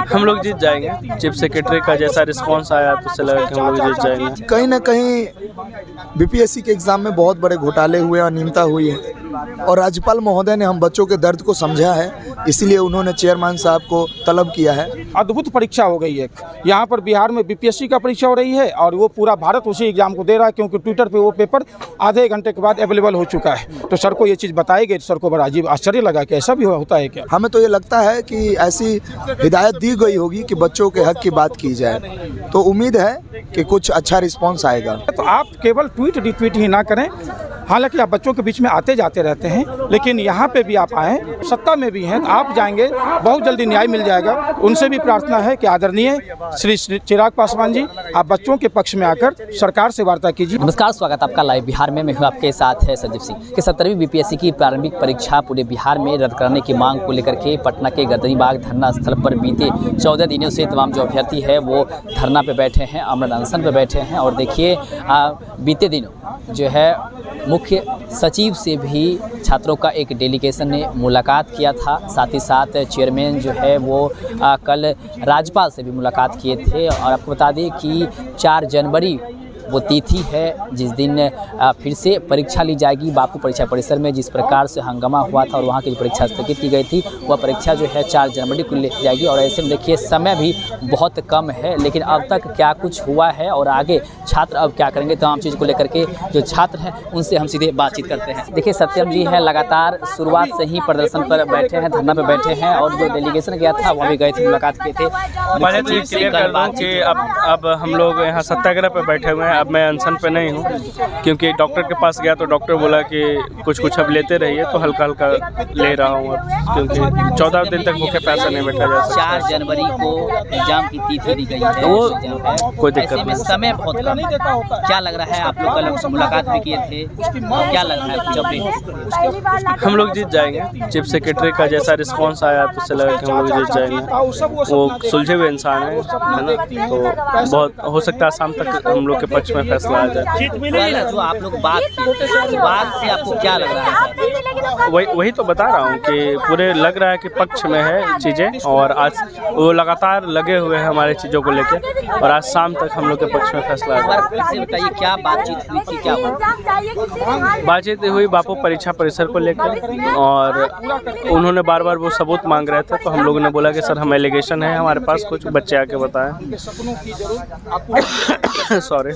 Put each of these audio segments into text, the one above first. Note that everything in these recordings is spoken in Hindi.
हम लोग जीत जाएंगे। चीफ सेक्रेटरी का जैसा रिस्पांस आया तो उससे लगा कि हम लोग जीत जाएंगे। कहीं ना कहीं बीपीएससी के एग्ज़ाम में बहुत बड़े घोटाले हुए, अनियमितता हुई है और राज्यपाल महोदय ने हम बच्चों के दर्द को समझा है, इसलिए उन्होंने चेयरमैन साहब को तलब किया है। अद्भुत परीक्षा हो गई है यहाँ पर बिहार में, बीपीएससी का परीक्षा हो रही है और वो पूरा भारत उसी एग्जाम को दे रहा है, क्योंकि ट्विटर पे वो पेपर आधे घंटे के बाद अवेलेबल हो चुका है। तो सर को ये चीज़ बताई गई, सर को बड़ा अजीब आश्चर्य लगा कि ऐसा भी होता है क्या। हमें तो ये लगता है कि ऐसी हिदायत दी गई होगी कि बच्चों के हक की बात की जाए, तो उम्मीद है कि कुछ अच्छा रिस्पॉन्स आएगा। तो आप केवल ट्वीट रिट्वीट ही ना करें, हालांकि आप बच्चों के बीच में आते जाते रहते हैं, लेकिन यहाँ पे भी आप आएँ, सत्ता में भी हैं तो आप जाएंगे, बहुत जल्दी न्याय मिल जाएगा। उनसे भी प्रार्थना है कि आदरणीय श्री चिराग पासवान जी, आप बच्चों के पक्ष में आकर सरकार से वार्ता कीजिए। नमस्कार, स्वागत आपका लाइव बिहार में। मैं हूँ आपके साथ है संदीप सिंह। कि 17वीं बीपीएससी की प्रारंभिक परीक्षा पूरे बिहार में रद्द करने की मांग को लेकर के पटना के गर्दनीबाग धरना स्थल पर बीते 14 दिनों से तमाम जो अभ्यर्थी है वो धरना पे बैठे हैं, अमर अनशन पे बैठे हैं। और देखिए बीते दिनों जो है मुख्य सचिव से भी छात्रों का एक डेलीगेशन ने मुलाकात किया था, साथ ही साथ चेयरमैन जो है वो कल राज्यपाल से भी मुलाकात किए थे। और आपको बता दें कि 4 जनवरी वो तिथि है जिस दिन फिर से परीक्षा ली जाएगी बापू परीक्षा परिसर में। जिस प्रकार से हंगामा हुआ था और वहाँ की जो परीक्षा स्थगित की गई थी, वह परीक्षा जो है 4 जनवरी को ली जाएगी। और ऐसे में देखिए समय भी बहुत कम है, लेकिन अब तक क्या कुछ हुआ है और आगे छात्र अब क्या करेंगे, तमाम चीज़ को लेकर के जो छात्र हैं उनसे हम सीधे बातचीत करते हैं। देखिए सत्यम जी हैं, लगातार शुरुआत से ही प्रदर्शन पर बैठे हैं, धरना पर बैठे हैं और जो डेलीगेशन गया था वहाँ भी गए थे, मुलाकात किए थे। पहले तो ये क्लियर कर दूं कि अब हम लोग यहाँ सत्याग्रह पर बैठे हुए हैं। अब मैं अनशन पे नहीं हूँ, क्योंकि डॉक्टर के पास गया तो डॉक्टर बोला कि कुछ अब लेते रहिए, तो हल्का हल्का ले रहा हूँ अब, क्योंकि 14 दिन तक भूखे प्यासे नहीं बैठा जा सकता। 4 जनवरी को एग्जाम की तिथि दी गई है, वो कोई दिक्कत नहीं। समय बहुत कम है, क्या लग रहा है? आप लोग कल मुलाकात भी किए थे, क्या लग रहा है कुछ अपडेट? हम लोग जीत जाएंगे। चीफ सेक्रेटरी का जैसा रिस्पांस आया तो उससे लगा कि हम लोग जीत जाएंगे। वो सुलझे हुए इंसान है ना, तो बहुत हो सकता है शाम तक हम लोग के पक्ष में फैसला आ जाए। जो आप लोग बात से आपको क्या लग रहा है? वही तो बता रहा हूँ कि पूरे लग रहा है कि पक्ष में है चीज़ें, और आज वो लगातार लगे हुए हैं हमारे चीज़ों को लेकर, और आज शाम तक हम लोग के पक्ष में फैसला आ जाए। बताइए क्या बातचीत हुई थी, क्या हुआ? बातचीत हुई बापू परीक्षा परिसर को लेकर, और उन्होंने बार बार वो सबूत मांग रहे थे, तो हम लोगों ने बोला कि सर हम एलिगेशन है हमारे पास, कुछ बच्चे आके बताएं सॉरी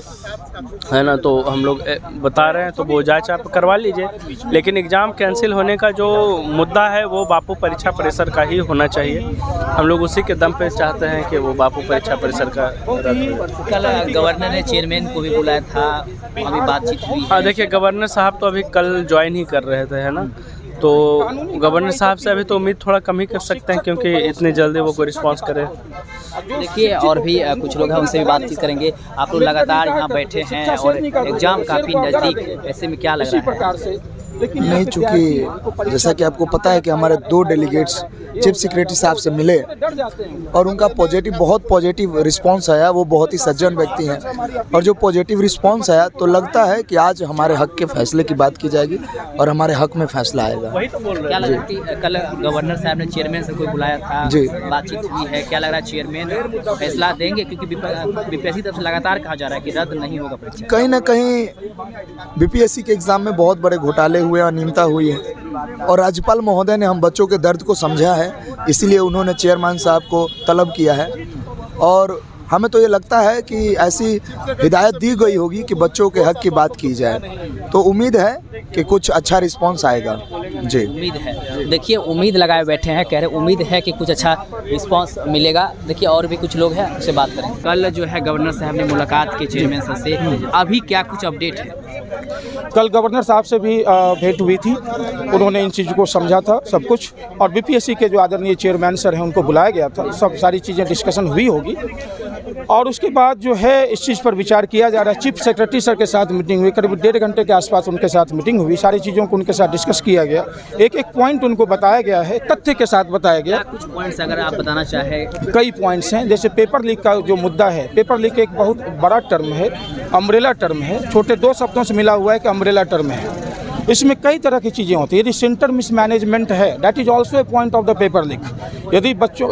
है ना, तो हम लोग बता रहे हैं, तो वो जांच आप करवा लीजिए। लेकिन एग्ज़ाम कैंसिल होने का जो मुद्दा है वो बापू परीक्षा परिसर का ही होना चाहिए। हम लोग उसी के दम पे चाहते हैं कि वो बापू परीक्षा परिसर का कल गवर्नर ने चेयरमैन को भी बुलाया था, अभी बातचीत हुई? हाँ देखिए, गवर्नर साहब तो अभी कल ज्वाइन ही कर रहे थे, है ना, तो गवर्नर साहब से अभी तो उम्मीद थोड़ा कम ही कर सकते हैं, क्योंकि इतनी जल्दी वो कोई रिस्पांस करे। देखिए और भी कुछ लोग हैं, उनसे भी बातचीत करेंगे। आप लोग लगातार यहाँ बैठे हैं और एग्जाम काफ़ी नज़दीक है, ऐसे में क्या लग रहा है? नहीं, चूँकि जैसा कि आपको पता है कि हमारे 2 डेलीगेट्स चीफ सेक्रेटरी साहब से मिले और उनका बहुत पॉजिटिव रिस्पांस आया। वो बहुत ही सज्जन व्यक्ति हैं और जो पॉजिटिव रिस्पांस आया तो लगता है कि आज हमारे हक के फैसले की बात की जाएगी और हमारे हक में फैसला आएगा। क्या लग रहा है कल गवर्नर साहब ने चेयरमैन से कोई बुलाया था जी, बातचीत हुई है, क्या लग रहा है चेयरमैन फैसला देंगे? क्योंकि बीपीएससी तरफ से लगातार कहा जा रहा है कि रद्द नहीं होगा परीक्षा। कहीं ना कहीं बीपीएससी के एग्ज़ाम में बहुत बड़े घोटाले हुए, अनियमितता हुई है और राज्यपाल महोदय ने हम बच्चों के दर्द को समझा है, इसलिए उन्होंने चेयरमैन साहब को तलब किया है। और हमें तो ये लगता है कि ऐसी हिदायत दी गई होगी कि बच्चों के हक की बात की जाए, तो उम्मीद है कि कुछ अच्छा रिस्पांस आएगा। जी उम्मीद है, देखिए उम्मीद लगाए बैठे हैं, कह रहे उम्मीद है कि कुछ अच्छा रिस्पांस मिलेगा। देखिए और भी कुछ लोग हैं, उससे बात करें। कल जो है गवर्नर साहब ने मुलाकात की चेयरमैन से, अभी क्या कुछ अपडेट है? कल गवर्नर साहब से भी भेंट हुई थी, उन्होंने इन चीज़ों को समझा था सब कुछ, और बीपीएससी के जो आदरणीय चेयरमैन सर हैं उनको बुलाया गया था, सब सारी चीज़ें डिस्कशन हुई होगी और उसके बाद जो है इस चीज़ पर विचार किया जा रहा है। चीफ सेक्रेटरी सर के साथ मीटिंग हुई, करीब 1.5 घंटे के आसपास उनके साथ मीटिंग हुई, सारी चीज़ों को उनके साथ डिस्कस किया गया, एक एक पॉइंट उनको बताया गया है, तथ्य के साथ बताया गया। कुछ पॉइंट्स अगर आप बताना चाहें? कई पॉइंट्स हैं, जैसे पेपर लीक का जो मुद्दा है, पेपर लीक एक बहुत बड़ा टर्म है, अम्ब्रेला टर्म है, छोटे 2 शब्दों से मिला हुआ है कि अम्ब्रेला टर्म है। इसमें कई तरह की चीज़ें होती हैं। यदि सेंटर मिसमैनेजमेंट है, that is also a point of the paper leak.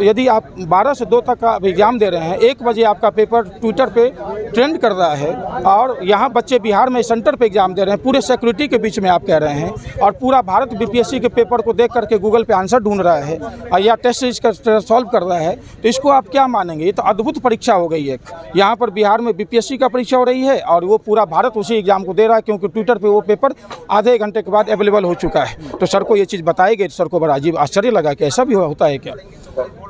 यदि आप 12 से 2 तक का एग्ज़ाम दे रहे हैं, 1 बजे आपका पेपर ट्विटर पे ट्रेंड कर रहा है और यहाँ बच्चे बिहार में सेंटर पे एग्ज़ाम दे रहे हैं, पूरे सिक्योरिटी के बीच में आप कह रहे हैं, और पूरा भारत बीपीएससी के पेपर को देख करके गूगल पे आंसर ढूंढ रहा है या टेस्ट इसका सॉल्व कर रहा है, तो इसको आप क्या मानेंगे? ये तो अद्भुत परीक्षा हो गई एक। यहाँ पर बिहार में बीपीएससी का परीक्षा हो रही है और वो पूरा भारत उसी एग्ज़ाम को दे रहा है, क्योंकि ट्विटर पे वो पेपर आधे घंटे के बाद अवेलेबल हो चुका है। तो सर को ये चीज़ बताई गई, सर को बड़ा अजीब आश्चर्य लगा कि ऐसा भी होता है क्या।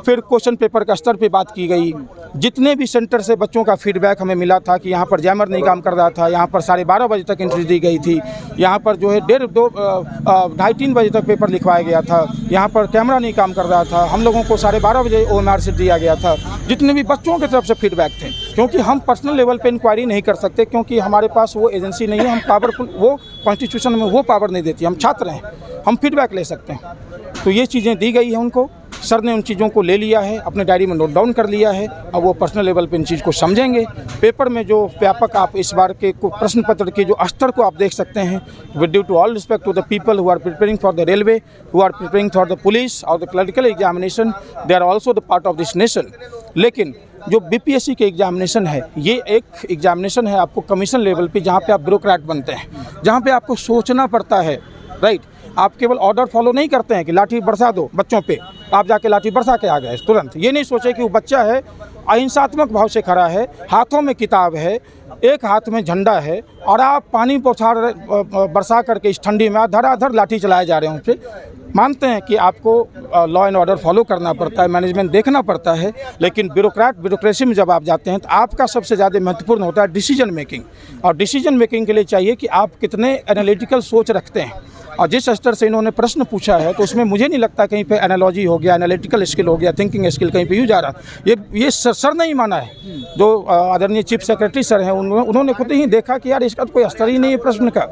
फिर क्वेश्चन पेपर का स्तर पे बात की गई। जितने भी सेंटर से बच्चों का फीडबैक हमें मिला था कि यहाँ पर जैमर नहीं काम कर रहा था, यहाँ पर 12:30 बजे तक एंट्री दी गई थी, यहाँ पर जो है 2:30-3 बजे तक पेपर लिखवाया गया था, यहाँ पर कैमरा नहीं काम कर रहा था, हम लोगों को 12:30 बजे OMR से दिया गया था। जितने भी बच्चों की तरफ से फीडबैक थे, क्योंकि हम पर्सनल लेवल पे इंक्वायरी नहीं कर सकते, क्योंकि हमारे पास वो एजेंसी नहीं है, हम पावरफुल, वो कॉन्स्टिट्यूशन में वो पावर नहीं देती, हम छात्र हैं, हम फीडबैक ले सकते हैं। तो ये चीज़ें दी गई है उनको, सर ने उन चीज़ों को ले लिया है, अपने डायरी में नोट डाउन कर लिया है, अब वो पर्सनल लेवल पे इन चीज़ को समझेंगे। पेपर में जो व्यापक आप इस बार के प्रश्न पत्र के जो स्तर को आप देख सकते हैं, with due to all respect to the people who are preparing for the railway, who are preparing for the police और the clerical examination, they are also the part of this nation. लेकिन जो बीपीएससी के एग्जामिनेशन है, ये एक एग्जामिनेशन है आपको कमीशन लेवल पे, जहाँ पे आप ब्यूरोक्रेट बनते हैं, जहाँ पे आपको सोचना पड़ता है, राइट। आप केवल ऑर्डर फॉलो नहीं करते हैं कि लाठी बरसा दो बच्चों पे, आप जाके लाठी बरसा के आ गए तुरंत। ये नहीं सोचे कि वो बच्चा है, अहिंसात्मक भाव से खड़ा है, हाथों में किताब है, एक हाथ में झंडा है, और आप पानी बरसा करके इस ठंडी में धड़ाधड़ लाठी चलाए जा रहे हैं उन पर। मानते हैं कि आपको लॉ एंड ऑर्डर फॉलो करना पड़ता है, मैनेजमेंट देखना पड़ता है, लेकिन ब्यूरोक्रेसी में जब आप जाते हैं तो आपका सबसे ज़्यादा महत्वपूर्ण होता है डिसीजन मेकिंग। और डिसीजन मेकिंग के लिए चाहिए कि आप कितने एनालिटिकल सोच रखते हैं। और जिस स्तर से इन्होंने प्रश्न पूछा है, तो उसमें मुझे नहीं लगता कहीं पे एनालॉजी हो गया, एनालिटिकल स्किल हो गया, थिंकिंग स्किल कहीं पे यूज आ रहा। ये सर नहीं माना है, जो आदरणीय चीफ सेक्रेटरी सर हैं, उन्होंने खुद ही देखा कि यार इसका तो कोई स्तर ही नहीं है प्रश्न का।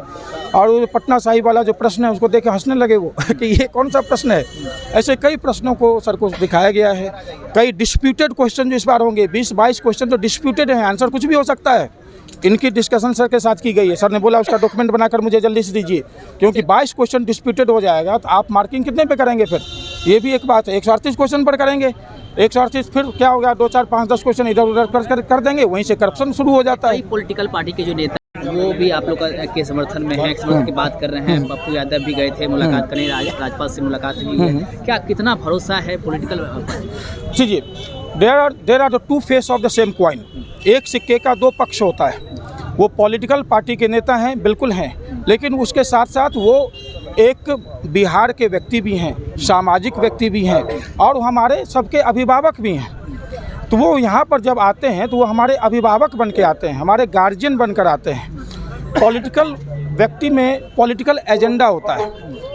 और वो पटना साहिब वाला जो प्रश्न है, उसको देख के हंसने लगे वो कि ये कौन सा प्रश्न है। ऐसे कई प्रश्नों को सर को दिखाया गया है। कई डिस्प्यूटेड क्वेश्चन जो इस बार होंगे, 20-22 क्वेश्चन तो डिस्प्यूटेड हैं, आंसर कुछ भी हो सकता है। इनकी डिस्कशन सर के साथ की गई है। सर ने बोला उसका डॉक्यूमेंट बनाकर मुझे जल्दी से दीजिए, क्योंकि 22 क्वेश्चन डिस्प्यूटेड हो जाएगा तो आप मार्किंग कितने पे करेंगे? फिर ये भी एक बात है। 138 क्वेश्चन पर करेंगे, 138 फिर क्या होगा, 2, 4, 5, 10 क्वेश्चन इधर उधर कर देंगे, वहीं से करप्शन शुरू हो जाता है। पॉलिटिकल पार्टी के जो नेता वो भी आप लोग के समर्थन में है, समर्थन की बात कर रहे हैं। पप्पू यादव भी गए थे, मुलाकात करने, राज्यपाल से मुलाकात हुई है। क्या कितना भरोसा है पॉलिटिकल? जी, there are the two face of the same coin. एक सिक्के का 2 पक्ष होता है। वो पॉलिटिकल पार्टी के नेता हैं, बिल्कुल हैं, लेकिन उसके साथ साथ वो एक बिहार के व्यक्ति भी हैं, सामाजिक व्यक्ति भी हैं, और हमारे सबके अभिभावक भी हैं। तो वो यहाँ पर जब आते हैं तो वो हमारे अभिभावक बन के आते हैं, हमारे गार्जियन बनकर आते हैं। पॉलिटिकल व्यक्ति में पॉलिटिकल एजेंडा होता है,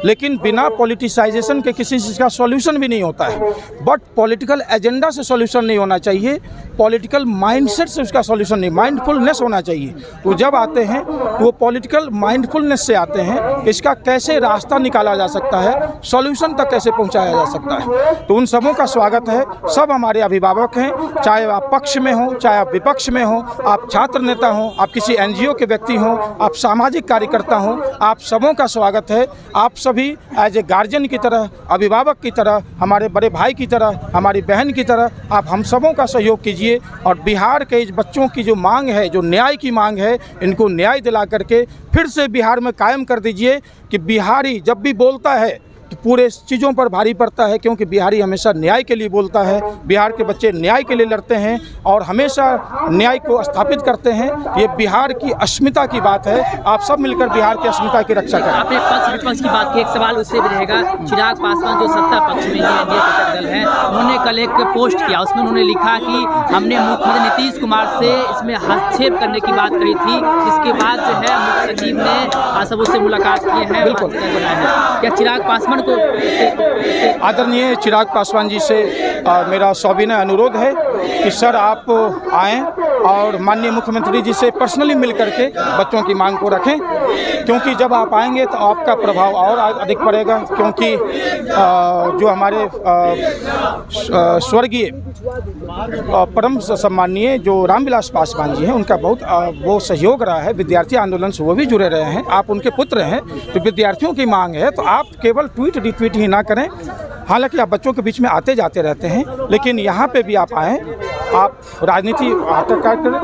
लेकिन बिना पॉलिटिसाइजेशन के किसी चीज़ का सॉल्यूशन भी नहीं होता है। बट पॉलिटिकल एजेंडा से सॉल्यूशन नहीं होना चाहिए, पॉलिटिकल माइंडसेट से उसका सॉल्यूशन नहीं, माइंडफुलनेस होना चाहिए। तो जब आते हैं तो वो पॉलिटिकल माइंडफुलनेस से आते हैं, इसका कैसे रास्ता निकाला जा सकता है, सॉल्यूशन तक कैसे पहुंचाया जा सकता है। तो उन सबों का स्वागत है। सब हमारे अभिभावक हैं, चाहे आप पक्ष में हो, चाहे आप विपक्ष में हो, आप छात्र नेता हो, आप किसी NGO के व्यक्ति हो, आप सामाजिक कार्यकर्ता हो, आप सबों का स्वागत है। आप सभी एज ए गार्जियन की तरह, अभिभावक की तरह, हमारे बड़े भाई की तरह, हमारी बहन की तरह आप हम सबों का सहयोग कीजिए। और बिहार के इस बच्चों की जो मांग है, जो न्याय की मांग है, इनको न्याय दिला करके फिर से बिहार में कायम कर दीजिए कि बिहारी जब भी बोलता है तो पूरे चीज़ों पर भारी पड़ता है, क्योंकि बिहारी हमेशा न्याय के लिए बोलता है। बिहार के बच्चे न्याय के लिए लड़ते हैं और हमेशा न्याय को स्थापित करते हैं। ये बिहार की अस्मिता की बात है। आप सब मिलकर बिहार की अस्मिता की रक्षा करें। आपने पक्ष विपक्ष की बात की, एक सवाल उससे भी रहेगा। चिराग पासवान जो सत्ता पक्ष में है, एनडीए घटक दल है, उन्होंने कल एक पोस्ट किया, उसमें उन्होंने लिखा कि हमने मुख्यमंत्री नीतीश कुमार से इसमें हस्तक्षेप करने की बात कही थी। इसके बाद जो है मुख्य सचिव ने सब उससे मुलाकात की है। बिल्कुल। क्या चिराग पासवान को, आदरणीय चिराग पासवान जी से मेरा सविनय अनुरोध है कि सर आप आएँ और माननीय मुख्यमंत्री जी से पर्सनली मिल करके बच्चों की मांग को रखें, क्योंकि जब आप आएंगे तो आपका प्रभाव और अधिक पड़ेगा। क्योंकि जो हमारे स्वर्गीय परम सम्माननीय जो रामविलास पासवान जी हैं, उनका बहुत वो सहयोग रहा है। विद्यार्थी आंदोलन से वो भी जुड़े रहे हैं। आप उनके पुत्र हैं, तो विद्यार्थियों की मांग है तो आप केवल ट्वीट रिट्वीट ही ना करें। हालांकि आप बच्चों के बीच में आते जाते रहते हैं, लेकिन यहाँ पे भी आप आएँ, आप राजनीति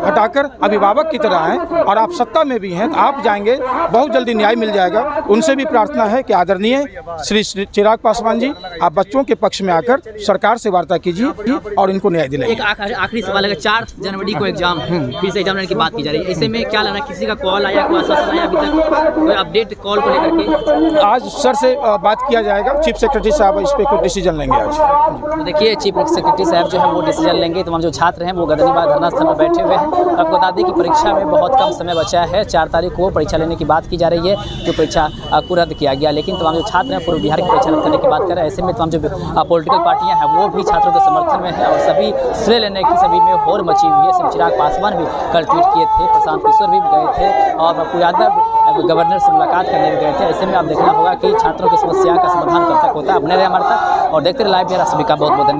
हटाकर अभिभावक की तरह आएँ और आप सत्ता में भी हैं तो आप जाएंगे, बहुत जल्दी न्याय मिल जाएगा। उनसे भी प्रार्थना है कि आदरणीय श्री चिराग पासवान जी, आप बच्चों के पक्ष में आकर सरकार से वार्ता कीजिए और इनको न्याय दिलाइए। एक आखिरी सवाल है, 4 जनवरी को एग्जाम फिर से एग्जाम लेने की बात की जा रही है, ऐसे में क्या लगना, किसी का कॉल आया, कोई आश्वासन आया अभी तक, कोई अपडेट कॉल को लेकर के? आज सर से बात किया जाएगा, चीफ सेक्रेटरी साहब इस पर कुछ डिसीजन लेंगे आज। तो देखिए चीफ सेक्रेटरी साहब जो है वो डिसीजन लेंगे। तमाम जो छात्र हैं वो गदनीबाग धरना स्थल में बैठे हुए हैं। आपको बता दें कि परीक्षा में बहुत कम समय बचा है, 4 तारीख को परीक्षा लेने की बात की जा रही है, जो परीक्षा को रद्द किया गया। लेकिन तमाम जो छात्र हैं पूर्व बिहार की परीक्षा रद्द करने की बात कर रहे हैं। ऐसे में तमाम जो पॉलिटिकल पार्टियां हैं वो भी छात्रों के समर्थन में है और सभी श्रेय लेने की सभी में होड़ मची हुई है। सिर्फ चिराग पासवान भी कल ट्वीट किए थे, प्रशांत किशोर भी गए थे और पप्पू यादव गवर्नर से मुलाकात करने भी गए थे। ऐसे में आप देखना होगा कि छात्रों की समस्या का समाधान कब तक होता है। बने रहे हमारे तक और देखते रहे लाइव बिहार। सभी का बहुत बहुत धन्यवाद।